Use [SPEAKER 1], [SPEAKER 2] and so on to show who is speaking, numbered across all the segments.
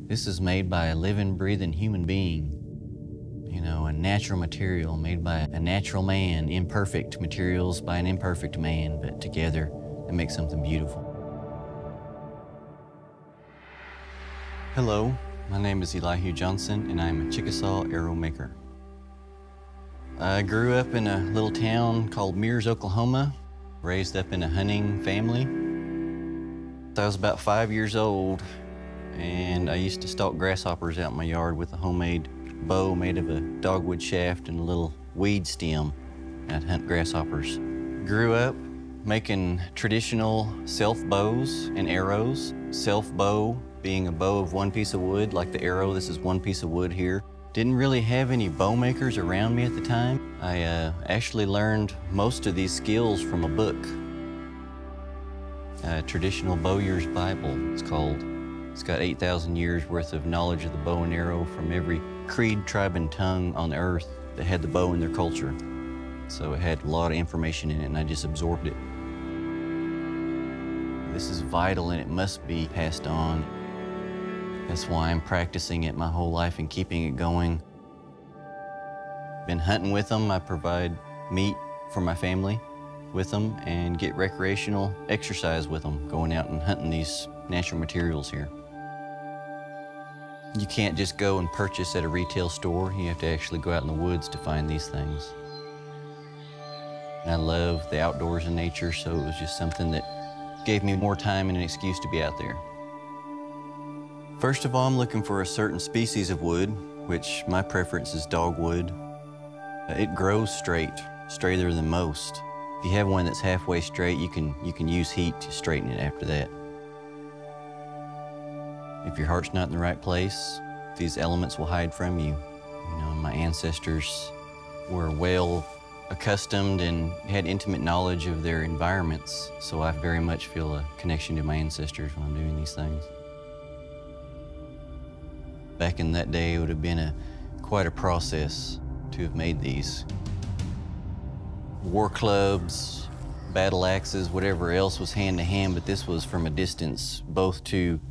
[SPEAKER 1] This is made by a living, breathing human being. You know, a natural material made by a natural man, imperfect materials by an imperfect man, but together they make something beautiful. Hello, my name is Elihu Johnson, and I'm a Chickasaw arrow maker. I grew up in a little town called Mears, Oklahoma, raised up in a hunting family. I was about 5 years old, and I used to stalk grasshoppers out in my yard with a homemade bow made of a dogwood shaft and a little weed stem. I'd hunt grasshoppers. Grew up making traditional self bows and arrows. Self bow being a bow of one piece of wood, like the arrow, this is one piece of wood here. Didn't really have any bow makers around me at the time. I actually learned most of these skills from a book. A traditional Bowyer's Bible, it's called. It's got 8,000 years worth of knowledge of the bow and arrow from every creed, tribe, and tongue on earth that had the bow in their culture. So it had a lot of information in it, and I just absorbed it. This is vital, and it must be passed on. That's why I'm practicing it my whole life and keeping it going. Been hunting with them. I provide meat for my family with them and get recreational exercise with them, going out and hunting these natural materials here. You can't just go and purchase at a retail store. You have to actually go out in the woods to find these things. And I love the outdoors and nature, so it was just something that gave me more time and an excuse to be out there. First of all, I'm looking for a certain species of wood, which my preference is dogwood. It grows straight, straighter than most. If you have one that's halfway straight, you can use heat to straighten it after that. If your heart's not in the right place, these elements will hide from you. You know, my ancestors were well accustomed and had intimate knowledge of their environments, so I very much feel a connection to my ancestors when I'm doing these things. Back in that day, it would have been quite a process to have made these. War clubs, battle axes, whatever else was hand to hand, but this was from a distance, both to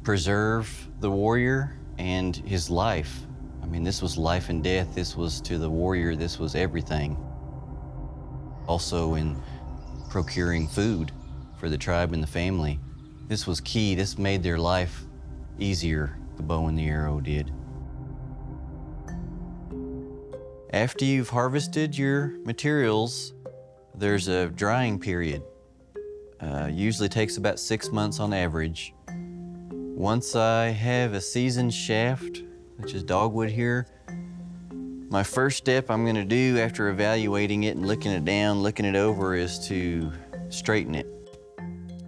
[SPEAKER 1] preserve the warrior and his life. I mean, this was life and death. This was to the warrior, this was everything. Also in procuring food for the tribe and the family. This was key. This made their life easier, the bow and the arrow did. After you've harvested your materials, there's a drying period. Usually takes about 6 months on average. Once I have a seasoned shaft, which is dogwood here, my first step I'm gonna do after evaluating it and looking it down, looking it over, is to straighten it.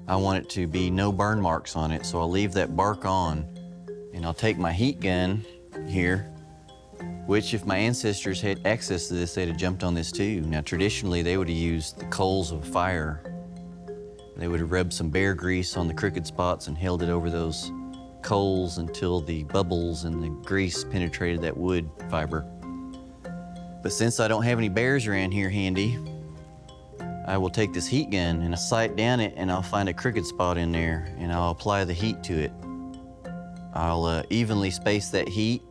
[SPEAKER 1] I want it to be no burn marks on it, so I'll leave that bark on, and I'll take my heat gun here, which if my ancestors had access to this, they'd have jumped on this too. Now, traditionally, they would have used the coals of fire. They would have rubbed some bear grease on the crooked spots and held it over those coals until the bubbles and the grease penetrated that wood fiber. But since I don't have any bears around here handy, I will take this heat gun and I'll sight down it, and I'll find a crooked spot in there, and I'll apply the heat to it. I'll evenly space that heat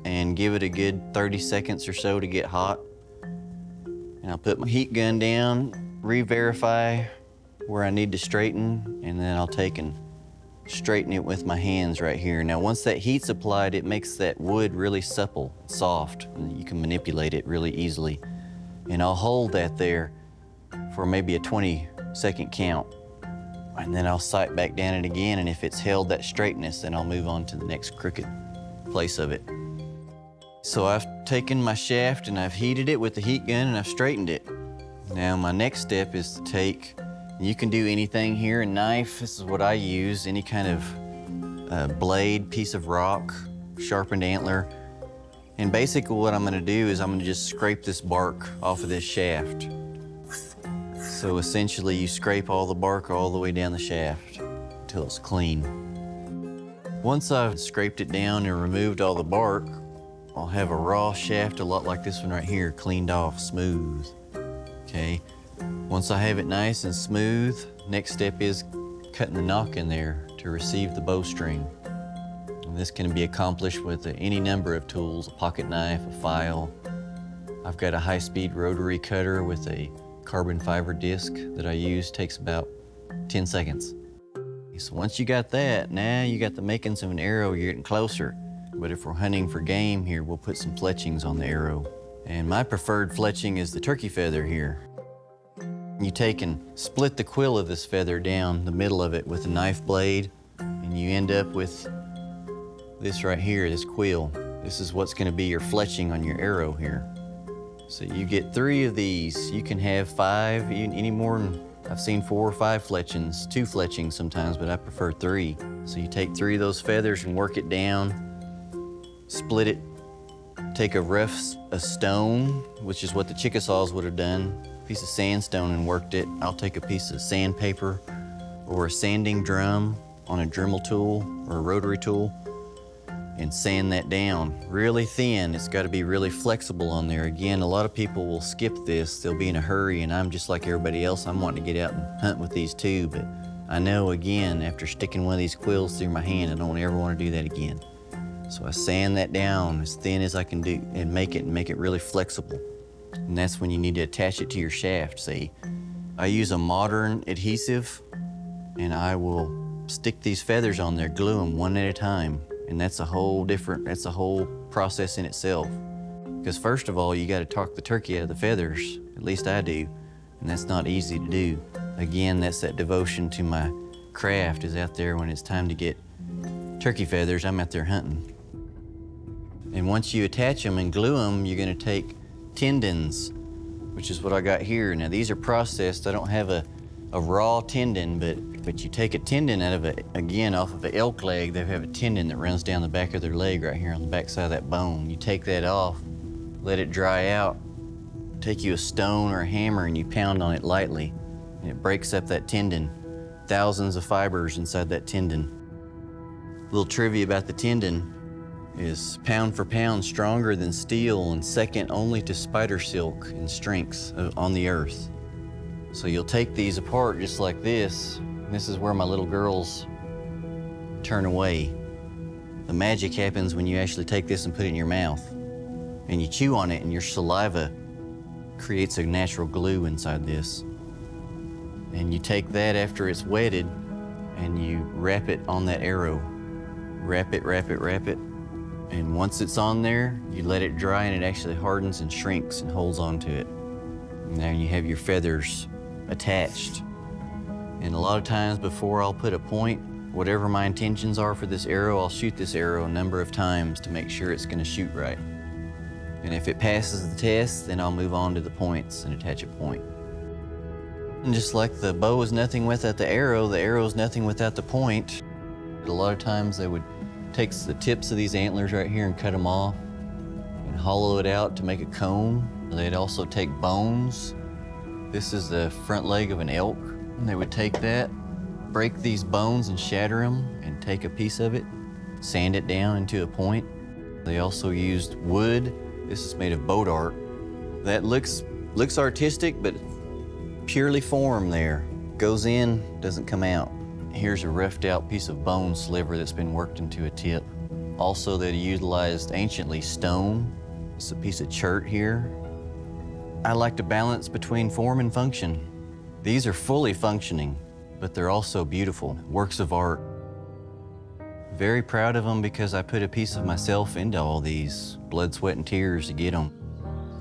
[SPEAKER 1] and give it a good 30 seconds or so to get hot. And I'll put my heat gun down, re-verify where I need to straighten, and then I'll take and straighten it with my hands right here. Now, once that heat's applied, it makes that wood really supple, soft, and you can manipulate it really easily. And I'll hold that there for maybe a 20-second count. And then I'll sight back down it again, and if it's held that straightness, then I'll move on to the next crooked place of it. So I've taken my shaft and I've heated it with the heat gun and I've straightened it. Now my next step is to take, you can do anything here, a knife, this is what I use, any kind of blade, piece of rock, sharpened antler. And basically what I'm gonna do is I'm gonna just scrape this bark off of this shaft. So essentially you scrape all the bark all the way down the shaft until it's clean. Once I've scraped it down and removed all the bark, I'll have a raw shaft, a lot like this one right here, cleaned off, smooth, okay? Once I have it nice and smooth, next step is cutting the knock in there to receive the bowstring. And this can be accomplished with any number of tools, a pocket knife, a file. I've got a high-speed rotary cutter with a carbon fiber disc that I use, takes about 10 seconds. So once you got that, now you got the makings of an arrow, you're getting closer. But if we're hunting for game here, we'll put some fletchings on the arrow. And my preferred fletching is the turkey feather here. You take and split the quill of this feather down the middle of it with a knife blade, and you end up with this right here, this quill. This is what's gonna be your fletching on your arrow here. So you get 3 of these. You can have 5, any more than, I've seen 4 or 5 fletchings, 2 fletchings sometimes, but I prefer 3. So you take 3 of those feathers and work it down, split it, take a stone, which is what the Chickasaws would have done, a piece of sandstone and worked it. I'll take a piece of sandpaper or a sanding drum on a Dremel tool or a rotary tool and sand that down really thin. It's got to be really flexible on there. Again, a lot of people will skip this. They'll be in a hurry, and I'm just like everybody else. I'm wanting to get out and hunt with these too, but I know, again, after sticking one of these quills through my hand, I don't ever want to do that again. So I sand that down as thin as I can do and make it really flexible. And that's when you need to attach it to your shaft, see? I use a modern adhesive, and I will stick these feathers on there, glue them one at a time. And that's a whole process in itself. Because first of all, you gotta talk the turkey out of the feathers, at least I do, and that's not easy to do. Again, that's that devotion to my craft is out there when it's time to get turkey feathers, I'm out there hunting. And once you attach them and glue them, you're gonna take tendons, which is what I got here. Now these are processed. I don't have a raw tendon, but you take a tendon out of it, again, off of an elk leg, they have a tendon that runs down the back of their leg right here on the back side of that bone. You take that off, let it dry out, take you a stone or a hammer and you pound on it lightly, and it breaks up that tendon. Thousands of fibers inside that tendon. Little trivia about the tendon is pound for pound stronger than steel and second only to spider silk in strength on the earth. So you'll take these apart just like this. And this is where my little girls turn away. The magic happens when you actually take this and put it in your mouth. And you chew on it and your saliva creates a natural glue inside this. And you take that after it's wetted and you wrap it on that arrow. Wrap it, wrap it, wrap it. And once it's on there, you let it dry and it actually hardens and shrinks and holds onto it. And now you have your feathers attached. And a lot of times before I'll put a point, whatever my intentions are for this arrow, I'll shoot this arrow a number of times to make sure it's gonna shoot right. And if it passes the test, then I'll move on to the points and attach a point. And just like the bow is nothing without the arrow is nothing without the point. A lot of times they would take the tips of these antlers right here and cut them off and hollow it out to make a cone. They'd also take bones. This is the front leg of an elk. And they would take that, break these bones and shatter them and take a piece of it, sand it down into a point. They also used wood. This is made of bow dart. That looks artistic, but purely form there. Goes in, doesn't come out. Here's a roughed out piece of bone sliver that's been worked into a tip. Also, they utilized anciently stone. It's a piece of chert here. I like to balance between form and function. These are fully functioning, but they're also beautiful, works of art. Very proud of them because I put a piece of myself into all these, blood, sweat, and tears to get them.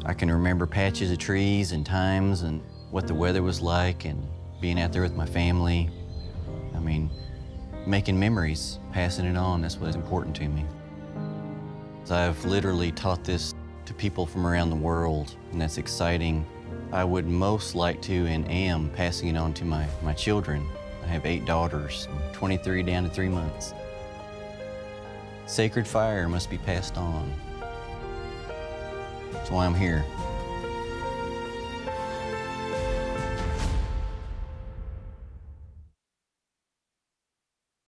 [SPEAKER 1] I can remember patches of trees and times and what the weather was like and being out there with my family. I mean, making memories, passing it on, that's what's important to me. I've literally taught this to people from around the world, and that's exciting. I would most like to and am passing it on to my children. I have 8 daughters, 23 down to 3 months. Sacred fire must be passed on. That's why I'm here.